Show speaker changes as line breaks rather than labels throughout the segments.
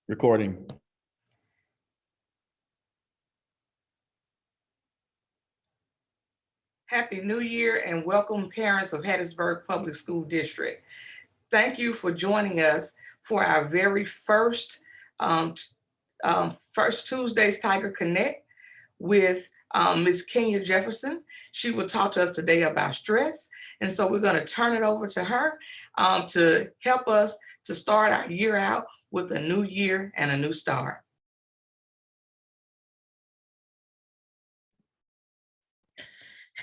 Recording.
Happy New Year and welcome parents of Hattiesburg Public School District. Thank you for joining us for our very first Tuesday's Tiger Connect with Ms. Kenya Jefferson. She will talk to us today about stress. And so we're going to turn it over to her to help us to start our year out with a new year and a new start.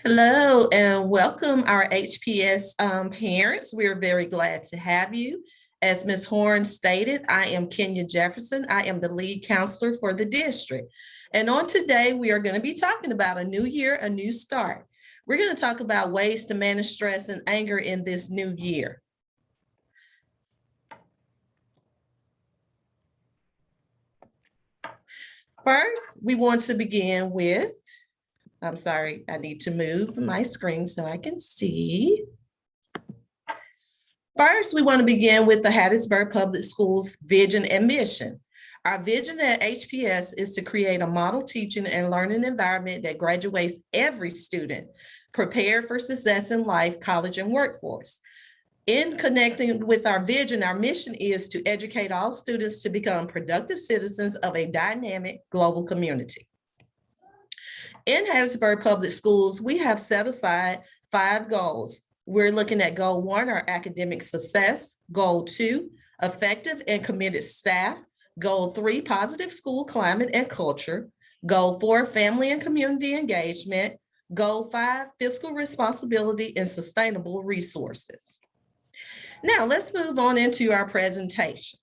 Hello and welcome our HPS parents. We're very glad to have you. As Ms. Horn stated, I am Kenya Jefferson. I am the lead counselor for the district. And on today, we are going to be talking about a new year, a new start. We're going to talk about ways to manage stress and anger in this new year. First, we want to begin with, I'm sorry, I need to move my screen so I can see. First, we want to begin with the Hattiesburg Public Schools vision and mission. Our vision at HPS is to create a model teaching and learning environment that graduates every student prepared for success in life, college, and workforce. In connecting with our vision, our mission is to educate all students to become productive citizens of a dynamic global community. In Hattiesburg Public Schools, we have set aside 5 goals. We're looking at goal 1, our academic success. Goal 2, effective and committed staff. Goal 3, positive school climate and culture. Goal 4, family and community engagement. Goal 5, fiscal responsibility and sustainable resources. Now let's move on into our presentation.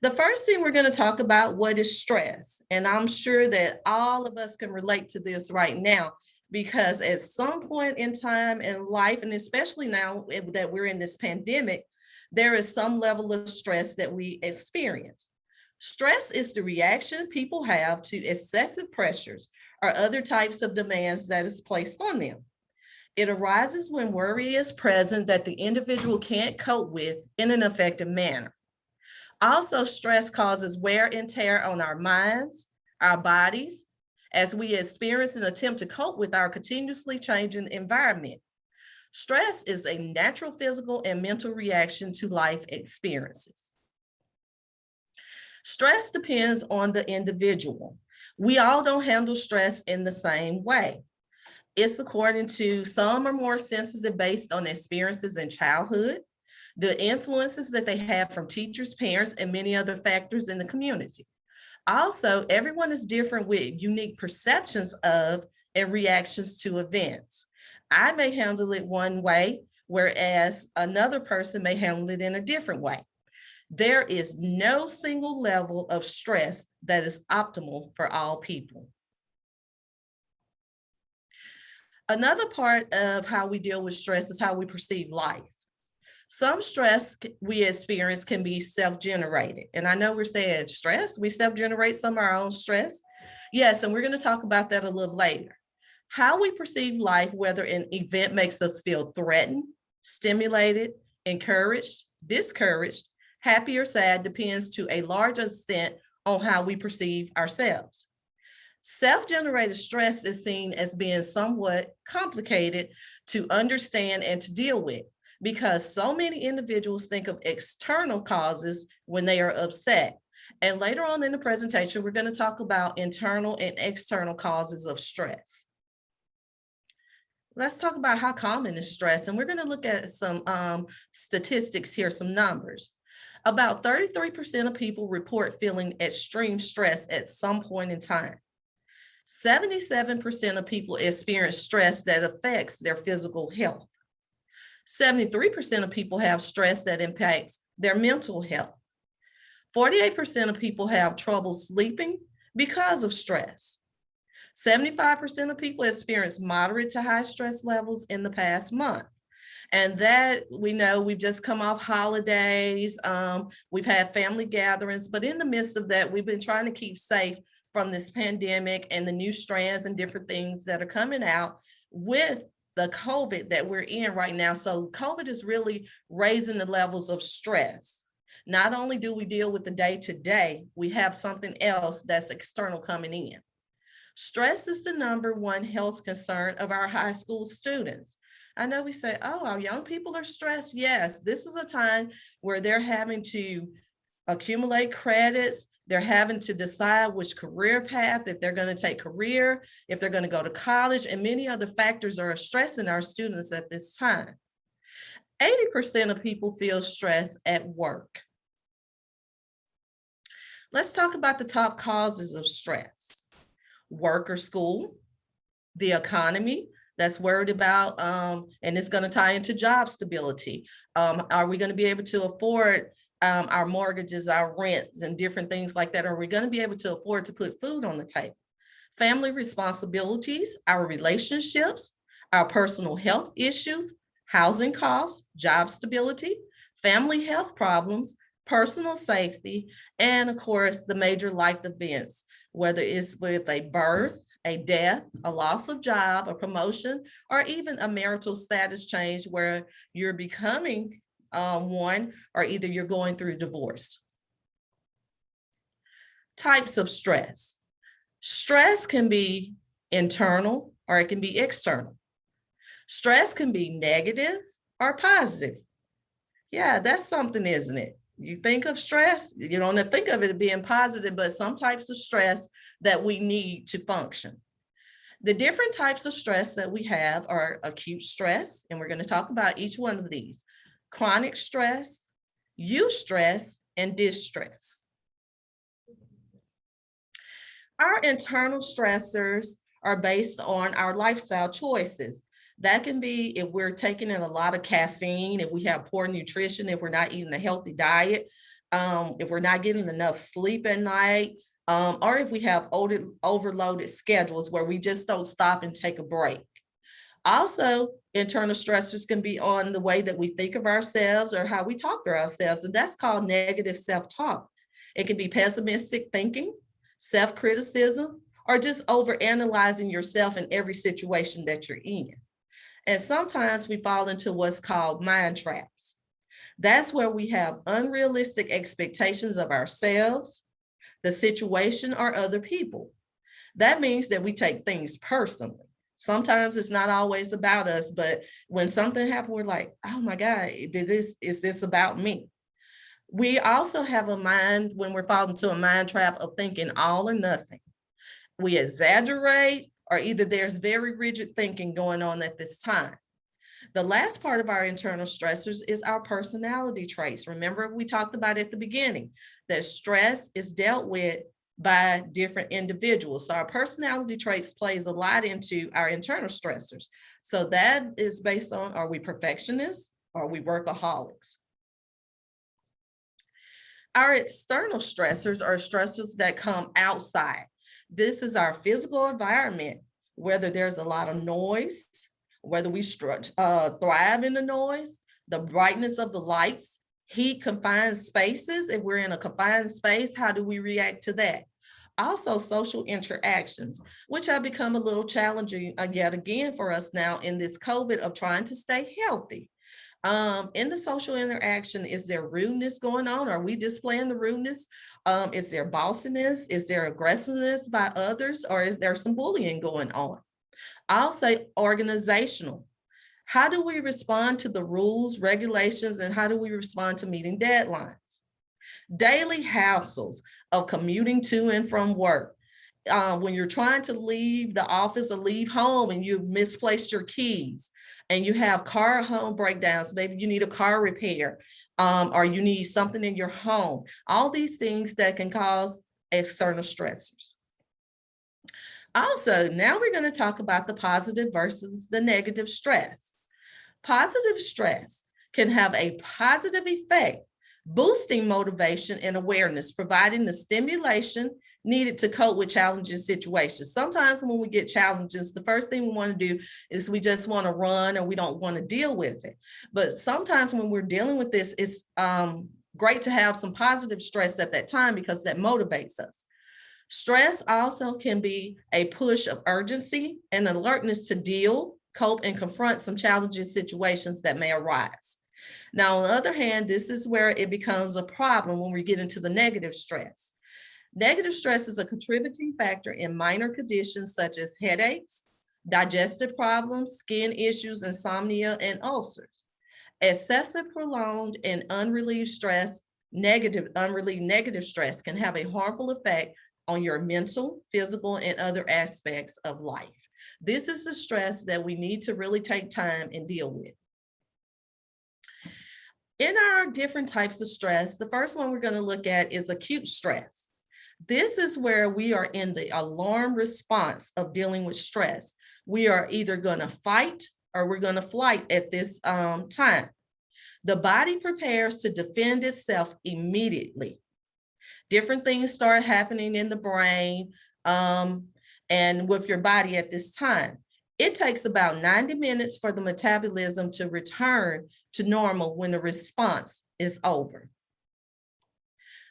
The first thing we're going to talk about, what is stress? And I'm sure that all of us can relate to this right now, because at some point in time in life, and especially now that we're in this pandemic, there is some level of stress that we experience. Stress is the reaction people have to excessive pressures or other types of demands that is placed on them. It arises when worry is present that the individual can't cope with in an effective manner. Also, stress causes wear and tear on our minds, our bodies, as we experience and attempt to cope with our continuously changing environment. Stress is a natural physical and mental reaction to life experiences. Stress depends on the individual. We all don't handle stress in the same way. It's according to some are more sensitive based on experiences in childhood, the influences that they have from teachers, parents, and many other factors in the community. Also, everyone is different with unique perceptions of and reactions to events. I may handle it one way, whereas another person may handle it in a different way. There is no single level of stress that is optimal for all people. Another part of how we deal with stress is how we perceive life. Some stress we experience can be self-generated. And I know we're saying stress, we self-generate some of our own stress. Yes, and we're going to talk about that a little later. How we perceive life, whether an event makes us feel threatened, stimulated, encouraged, discouraged, happy or sad, depends to a large extent on how we perceive ourselves. Self-generated stress is seen as being somewhat complicated to understand and to deal with, because so many individuals think of external causes when they are upset. And later on in the presentation, we're going to talk about internal and external causes of stress. Let's talk about how common is stress. And we're going to look at some statistics here, some numbers. About 33% of people report feeling extreme stress at some point in time. 77% of people experience stress that affects their physical health. 73% of people have stress that impacts their mental health. 48% of people have trouble sleeping because of stress. 75% of people experience moderate to high stress levels in the past month. And that, we know, we've just come off holidays, we've had family gatherings, but in the midst of that, we've been trying to keep safe from this pandemic and the new strands and different things that are coming out with the COVID that we're in right now. So COVID is really raising the levels of stress. Not only do we deal with the day to day, we have something else that's external coming in. Stress is the number one health concern of our high school students. I know we say, oh, our young people are stressed. Yes, this is a time where they're having to accumulate credits. They're having to decide which career path, if they're going to take career, if they're going to go to college, and many other factors are stressing our students at this time. 80% of people feel stress at work. Let's talk about the top causes of stress. Work or school, the economy that's worried about, and it's going to tie into job stability. Are we going to be able to afford our mortgages, our rents, and different things like that? Are we going to be able to afford to put food on the table? Family responsibilities, our relationships, our personal health issues, housing costs, job stability, family health problems, personal safety, and of course, the major life events, whether it's with a birth, a death, a loss of job, a promotion, or even a marital status change where you're becoming one, or either you're going through divorce. Types of stress. Stress can be internal or it can be external. Stress can be negative or positive. Yeah, that's something, isn't it? You think of stress, you don't think of it being positive, but some types of stress that we need to function. The different types of stress that we have are acute stress, and we're going to talk about each one of these. Chronic stress, eustress, and distress. Our internal stressors are based on our lifestyle choices. That can be if we're taking in a lot of caffeine, if we have poor nutrition, if we're not eating a healthy diet, if we're not getting enough sleep at night, or if we have overloaded schedules where we just don't stop and take a break. Also, internal stressors can be on the way that we think of ourselves or how we talk to ourselves, and that's called negative self-talk. It can be pessimistic thinking, self-criticism, or just overanalyzing yourself in every situation that you're in. And sometimes we fall into what's called mind traps. That's where we have unrealistic expectations of ourselves, the situation, or other people. That means that we take things personally. Sometimes it's not always about us, but when something happens, we're like, oh my God, is this about me? We also have a mind when we're falling into a mind trap of thinking all or nothing. We exaggerate, or either there's very rigid thinking going on at this time. The last part of our internal stressors is our personality traits. Remember, we talked about at the beginning that stress is dealt with by different individuals. So our personality traits plays a lot into our internal stressors. So that is based on, are we perfectionists? Are we workaholics? Our external stressors are stressors that come outside. This is our physical environment, whether there's a lot of noise, whether we thrive in the noise, the brightness of the lights, heat, confined spaces. If we're in a confined space, how do we react to that? Also, social interactions, which have become a little challenging yet again for us now in this COVID of trying to stay healthy. In the social interaction, is there rudeness going on? Are we displaying the rudeness? Is there bossiness? Is there aggressiveness by others? Or is there some bullying going on? I'll say organizational. How do we respond to the rules, regulations, and how do we respond to meeting deadlines? Daily hassles of commuting to and from work. When you're trying to leave the office or leave home and you've misplaced your keys and you have car home breakdowns, maybe you need a car repair, or you need something in your home. All these things that can cause external stressors. Also, now we're going to talk about the positive versus the negative stress. Positive stress can have a positive effect, boosting motivation and awareness, providing the stimulation needed to cope with challenging situations. Sometimes when we get challenges, the first thing we want to do is we just want to run, or we don't want to deal with it. But sometimes when we're dealing with this, it's great to have some positive stress at that time because that motivates us. Stress also can be a push of urgency and alertness to deal, cope, and confront some challenging situations that may arise. Now, on the other hand, this is where it becomes a problem when we get into the negative stress. Negative stress is a contributing factor in minor conditions such as headaches, digestive problems, skin issues, insomnia, and ulcers. Excessive, prolonged, and unrelieved stress, unrelieved negative stress can have a harmful effect on your mental, physical, and other aspects of life. This is the stress that we need to really take time and deal with. In our different types of stress, the first one we're going to look at is acute stress. This is where we are in the alarm response of dealing with stress. We are either going to fight or we're going to flight at this time. The body prepares to defend itself immediately. Different things start happening in the brain and with your body at this time. It takes about 90 minutes for the metabolism to return to normal when the response is over.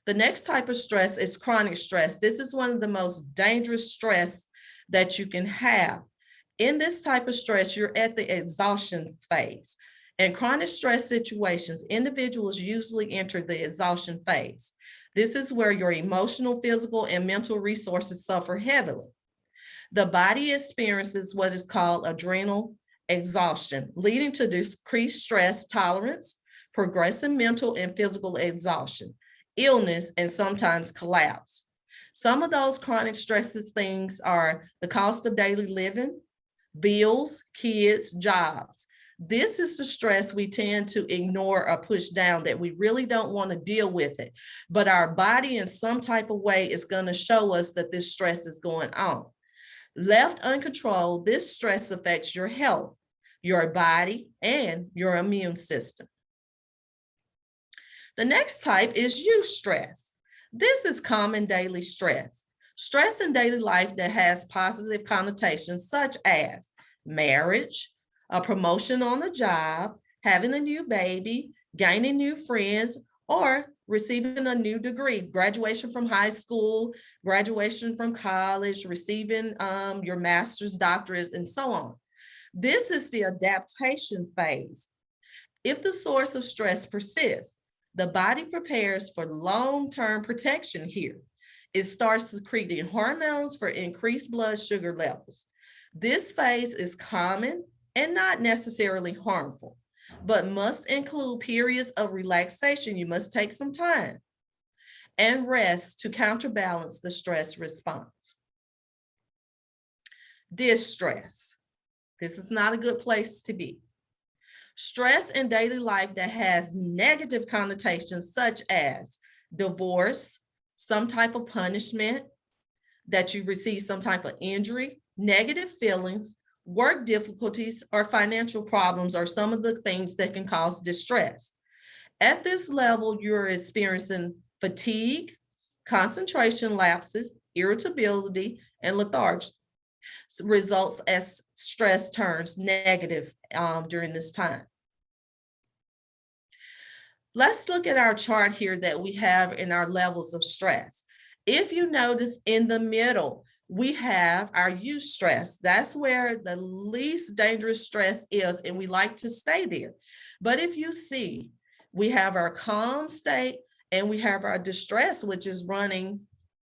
The next type of stress is chronic stress. This is one of the most dangerous stress that you can have. In this type of stress, you're at the exhaustion phase. In chronic stress situations, individuals usually enter the exhaustion phase. This is where your emotional, physical, and mental resources suffer heavily. The body experiences what is called adrenal exhaustion, leading to decreased stress tolerance, progressive mental and physical exhaustion, illness, and sometimes collapse. Some of those chronic stresses things are the cost of daily living, bills, kids, jobs. This is the stress we tend to ignore or push down, that we really don't want to deal with it. But our body in some type of way is going to show us that this stress is going on. Left uncontrolled, this stress affects your health, your body, and your immune system. The next type is eustress. This is common daily stress. Stress in daily life that has positive connotations such as marriage, a promotion on the job, having a new baby, gaining new friends, or receiving a new degree, graduation from high school, graduation from college, receiving your master's, doctorate, and so on. This is the adaptation phase. If the source of stress persists, the body prepares for long-term protection here. It starts secreting hormones for increased blood sugar levels. This phase is common and not necessarily harmful, but must include periods of relaxation. You must take some time and rest to counterbalance the stress response. Distress. This is not a good place to be. Stress in daily life that has negative connotations such as divorce, some type of punishment, that you receive some type of injury, negative feelings, work difficulties, or financial problems are some of the things that can cause distress. At this level, you're experiencing fatigue, concentration lapses, irritability, and lethargy. Results as stress turns negative during this time. Let's look at our chart here that we have in our levels of stress. If you notice in the middle, we have our eustress. That's where the least dangerous stress is, and we like to stay there. But if you see, we have our calm state and we have our distress, which is running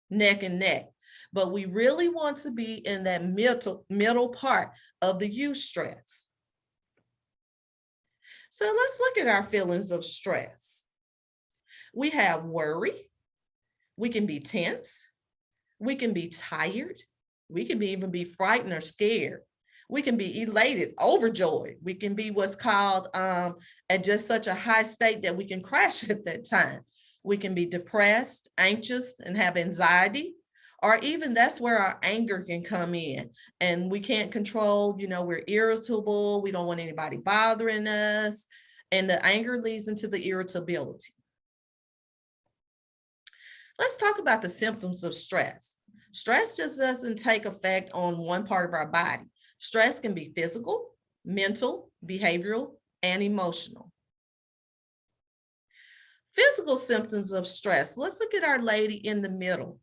neck and neck. But we really want to be in that middle part of the eustress. So let's look at our feelings of stress. We have worry. We can be tense. We can be tired. We can even be frightened or scared. We can be elated, overjoyed. We can be what's called at just such a high state that we can crash at that time. We can be depressed, anxious, and have anxiety. Or even that's where our anger can come in and we can't control, we're irritable. We don't want anybody bothering us. And the anger leads into the irritability. Let's talk about the symptoms of stress. Stress just doesn't take effect on one part of our body. Stress can be physical, mental, behavioral, and emotional. Physical symptoms of stress. Let's look at our lady in the middle.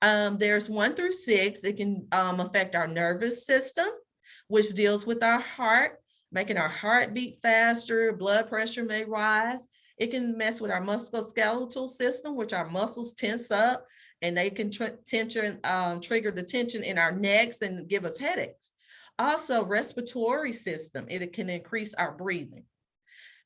There's 1 through 6. It can affect our nervous system, which deals with our heart, making our heart beat faster, blood pressure may rise. It can mess with our musculoskeletal system, which our muscles tense up and they can trigger the tension in our necks and give us headaches. Also, respiratory system, it can increase our breathing.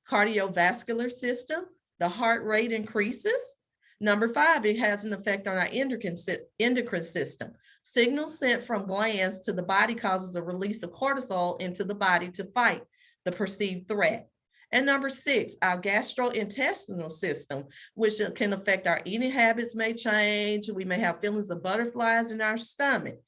Cardiovascular system, the heart rate increases. Number 5, it has an effect on our endocrine system. Signals sent from glands to the body causes a release of cortisol into the body to fight the perceived threat. And number 6, our gastrointestinal system, which can affect our eating habits may change. We may have feelings of butterflies in our stomach.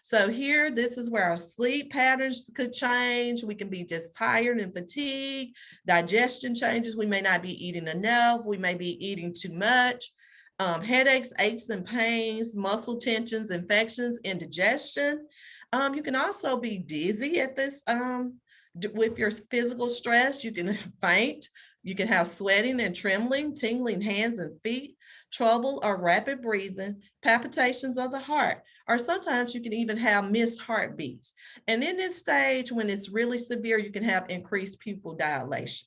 So here, this is where our sleep patterns could change. We can be just tired and fatigued. Digestion changes. We may not be eating enough. We may be eating too much. Headaches, aches and pains, muscle tensions, infections, indigestion. You can also be dizzy at this with your physical stress. You can faint. You can have sweating and trembling, tingling hands and feet, trouble or rapid breathing, palpitations of the heart, or sometimes you can even have missed heartbeats. And in this stage, when it's really severe, you can have increased pupil dilation.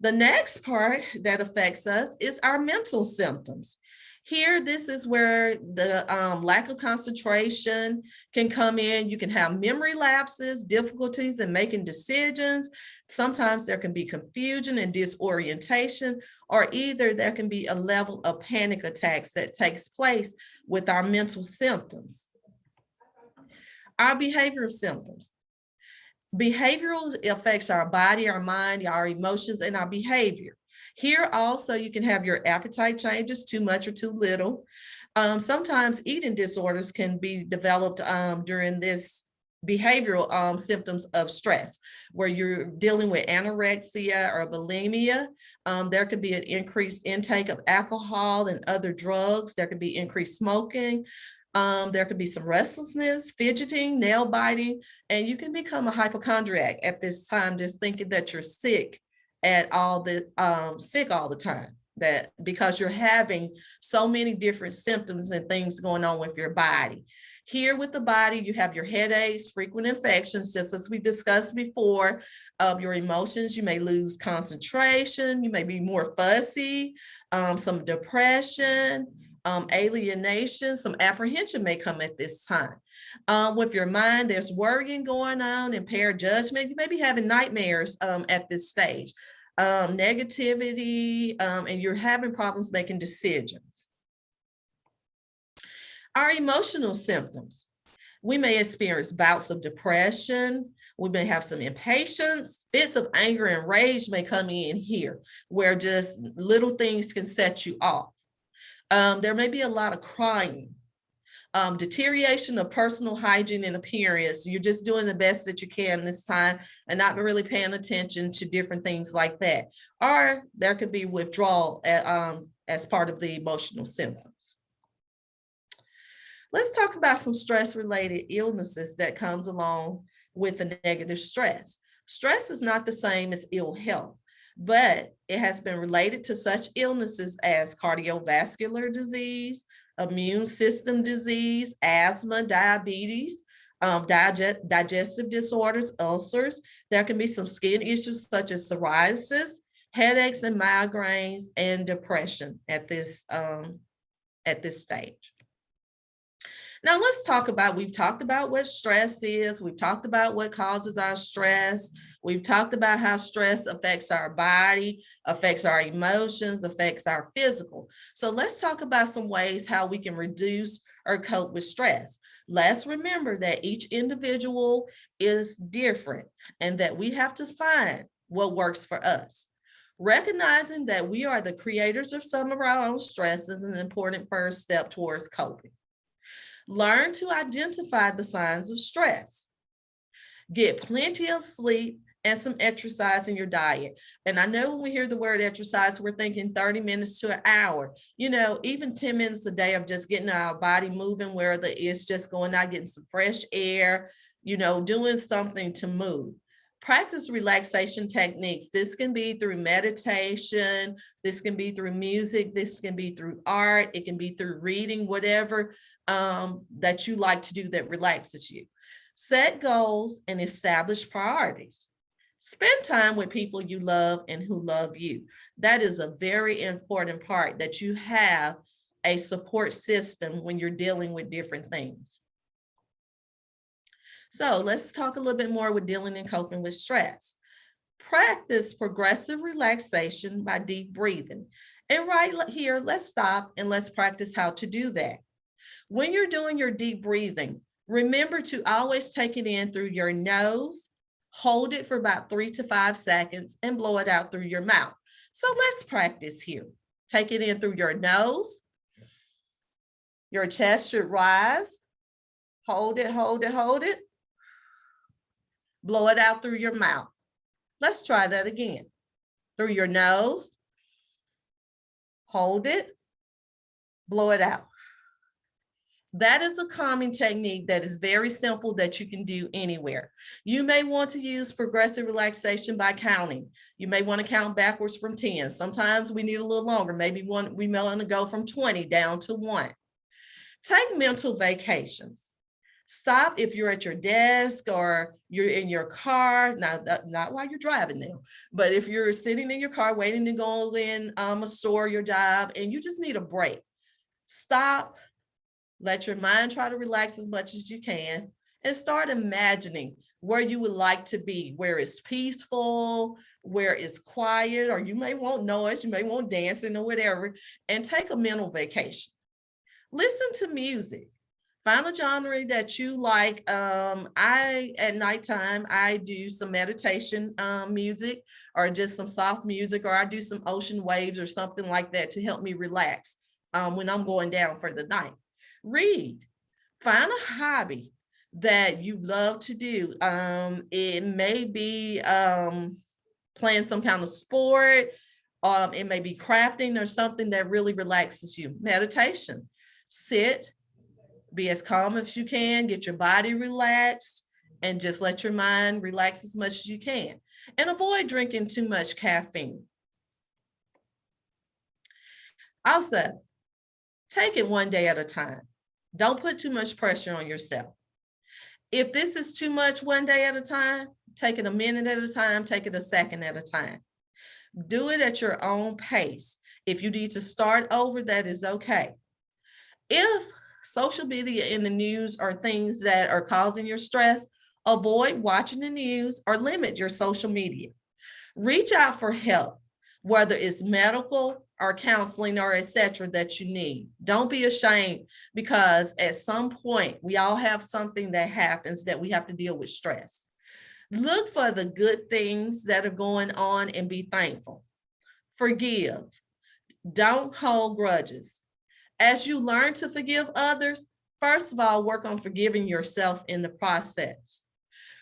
The next part that affects us is our mental symptoms. Here, this is where the lack of concentration can come in. You can have memory lapses, difficulties in making decisions. Sometimes there can be confusion and disorientation, or either there can be a level of panic attacks that takes place with our mental symptoms. Our behavioral symptoms. Behavioral affects our body, our mind, our emotions, and our behavior. Here also, you can have your appetite changes, too much or too little. Sometimes eating disorders can be developed during this behavioral symptoms of stress, where you're dealing with anorexia or bulimia. There could be an increased intake of alcohol and other drugs. There could be increased smoking. There could be some restlessness, fidgeting, nail biting, and you can become a hypochondriac at this time, just thinking that you're sick all the time, that because you're having so many different symptoms and things going on with your body. Here with the body, you have your headaches, frequent infections, just as we discussed before. Your emotions, you may lose concentration, you may be more fussy, some depression, alienation, some apprehension may come at this time. With your mind, there's worrying going on, impaired judgment. You may be having nightmares at this stage. Negativity, and you're having problems making decisions. Our emotional symptoms. We may experience bouts of depression. We may have some impatience. Fits of anger and rage may come in here, where just little things can set you off. There may be a lot of crying. Deterioration of personal hygiene and appearance. You're just doing the best that you can this time and not really paying attention to different things like that. Or there could be withdrawal as part of the emotional symptoms. Let's talk about some stress-related illnesses that comes along with the negative stress. Stress is not the same as ill health, but it has been related to such illnesses as cardiovascular disease, immune system disease, asthma, diabetes, digestive disorders, ulcers. There can be some skin issues such as psoriasis, headaches and migraines, and depression at this stage. Now let's talk about, we've talked about what stress is. We've talked about what causes our stress. We've talked about how stress affects our body, affects our emotions, affects our physical. So let's talk about some ways how we can reduce or cope with stress. Let's remember that each individual is different and that we have to find what works for us. Recognizing that we are the creators of some of our own stress is an important first step towards coping. Learn to identify the signs of stress. Get plenty of sleep and some exercise in your diet. And I know when we hear the word exercise, we're thinking 30 minutes to an hour. You know, even 10 minutes a day of just getting our body moving, where it's just going out, getting some fresh air, you know, doing something to move. Practice relaxation techniques. This can be through meditation. This can be through music. This can be through art. It can be through reading, whatever that you like to do that relaxes you. Set goals and establish priorities. Spend time with people you love and who love you. That is a very important part, that you have a support system when you're dealing with different things. So let's talk a little bit more with dealing and coping with stress. Practice progressive relaxation by deep breathing. And right here, let's stop and let's practice how to do that. When you're doing your deep breathing, remember to always take it in through your nose, hold it for about 3 to 5 seconds, and blow it out through your mouth. So let's practice here. Take it in through your nose. Your chest should rise. Hold it, hold it, hold it. Blow it out through your mouth. Let's try that again. Through your nose, hold it, blow it out. That is a calming technique that is very simple, that you can do anywhere. You may want to use progressive relaxation by counting. You may want to count backwards from 10. Sometimes we need a little longer. Maybe we may want to go from 20 down to 1. Take mental vacations. Stop if you're at your desk or you're in your car, not while you're driving now, but if you're sitting in your car waiting to go in a store, your job, and you just need a break. Stop, let your mind try to relax as much as you can, and start imagining where you would like to be, where it's peaceful, where it's quiet, or you may want noise, you may want dancing or whatever, and take a mental vacation. Listen to music. Find a genre that you like. At nighttime, I do some meditation music, or just some soft music, or I do some ocean waves or something like that to help me relax when I'm going down for the night. Read. Find a hobby that you love to do. It may be playing some kind of sport. It may be crafting or something that really relaxes you. Meditation. Sit. Be as calm as you can, get your body relaxed, and just let your mind relax as much as you can. And avoid drinking too much caffeine. Also, take it one day at a time. Don't put too much pressure on yourself. If this is too much one day at a time, take it a minute at a time, take it a second at a time. Do it at your own pace. If you need to start over, that is okay. If social media in the news are things that are causing your stress, avoid watching the news or limit your social media. Reach out for help, whether it's medical or counseling or etc. that you need. Don't be ashamed, because at some point we all have something that happens that we have to deal with stress. Look for the good things that are going on and be thankful. Forgive. Don't hold grudges. As you learn to forgive others, first of all, work on forgiving yourself in the process.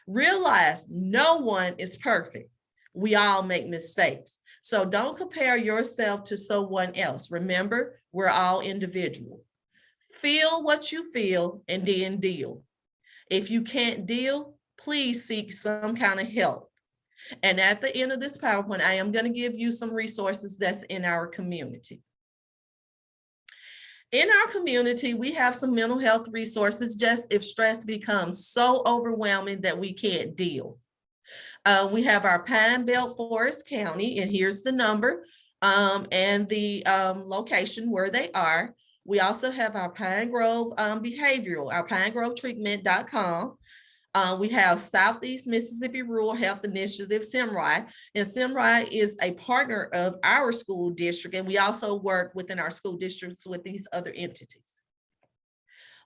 Realize no one is perfect. We all make mistakes. So don't compare yourself to someone else. Remember, we're all individual. Feel what you feel and then deal. If you can't deal, please seek some kind of help. And at the end of this PowerPoint, I am going to give you some resources that's in our community. In our community, we have some mental health resources just if stress becomes so overwhelming that we can't deal. We have our Pine Belt Forest County, and here's the number and the location where they are. We also have our Pine Grove Behavioral, our pinegrovetreatment.com. We have Southeast Mississippi Rural Health Initiative, SIMRI, and SIMRI is a partner of our school district, and we also work within our school districts with these other entities.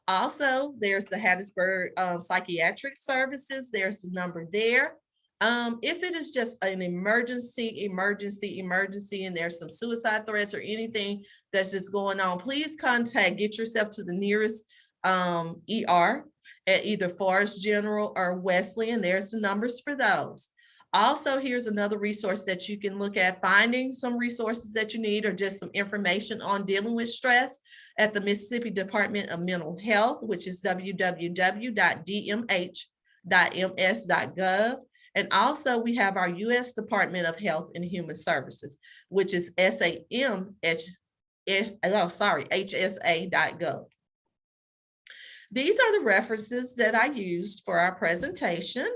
Also, there's the Hattiesburg Psychiatric Services. There's the number there. If it is just an emergency, and there's some suicide threats or anything that's just going on, please get yourself to the nearest ER at either Forest General or Wesley, and there's the numbers for those. Also, here's another resource that you can look at, finding some resources that you need or just some information on dealing with stress at the Mississippi Department of Mental Health, which is www.dmh.ms.gov. And also we have our U.S. Department of Health and Human Services, which is hsa.gov. These are the references that I used for our presentation.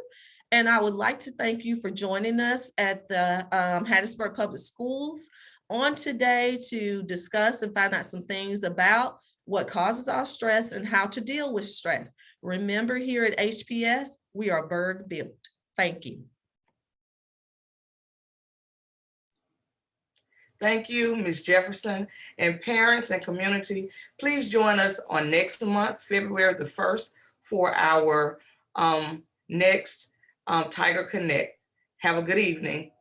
And I would like to thank you for joining us at the Hattiesburg Public Schools on today to discuss and find out some things about what causes our stress and how to deal with stress. Remember, here at HPS, we are Berg built. Thank you.
Thank you, Ms. Jefferson. And parents and community, please join us on next month, February the 1st, for our next Tiger Connect. Have a good evening.